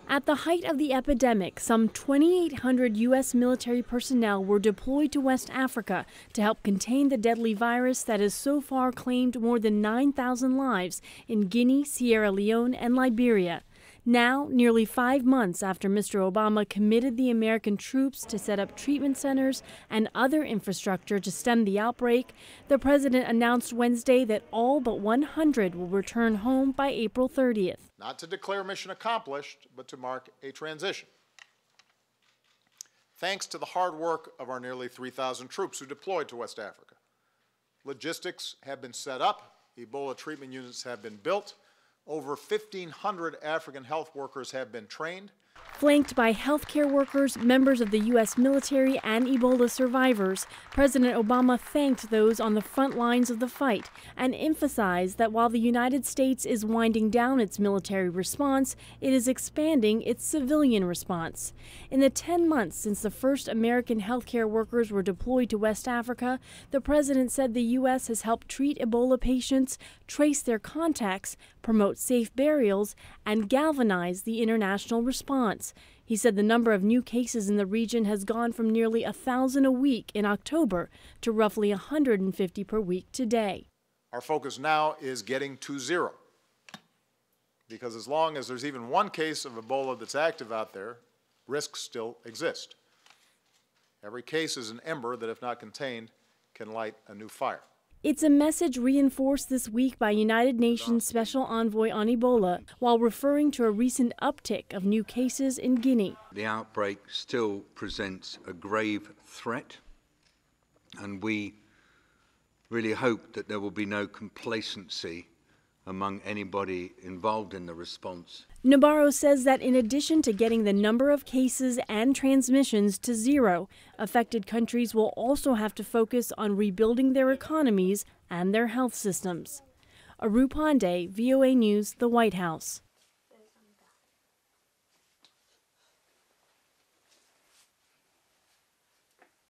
At the height of the epidemic, some 2,800 U.S. military personnel were deployed to West Africa to help contain the deadly virus that has so far claimed more than 9,000 lives in Guinea, Sierra Leone, and Liberia. Now, nearly 5 months after Mr. Obama committed the American troops to set up treatment centers and other infrastructure to stem the outbreak, the president announced Wednesday that all but 100 will return home by April 30th. Not to declare mission accomplished, but to mark a transition. Thanks to the hard work of our nearly 3,000 troops who deployed to West Africa, logistics have been set up, Ebola treatment units have been built, over 1,500 African health workers have been trained. Flanked by healthcare workers, members of the U.S. military, and Ebola survivors, President Obama thanked those on the front lines of the fight and emphasized that while the United States is winding down its military response, it is expanding its civilian response. In the 10 months since the first American healthcare workers were deployed to West Africa, the president said the U.S. has helped treat Ebola patients, trace their contacts, promote safe burials, and galvanize the international response. He said the number of new cases in the region has gone from nearly 1,000 a week in October to roughly 150 per week today. Our focus now is getting to zero, because as long as there's even one case of Ebola that's active out there, risks still exist. Every case is an ember that, if not contained, can light a new fire. It's a message reinforced this week by United Nations Special Envoy on Ebola, while referring to a recent uptick of new cases in Guinea. The outbreak still presents a grave threat, and we really hope that there will be no complacency among anybody involved in the response. Nabarro says that in addition to getting the number of cases and transmissions to zero, affected countries will also have to focus on rebuilding their economies and their health systems. Aru Pande, VOA News, the White House.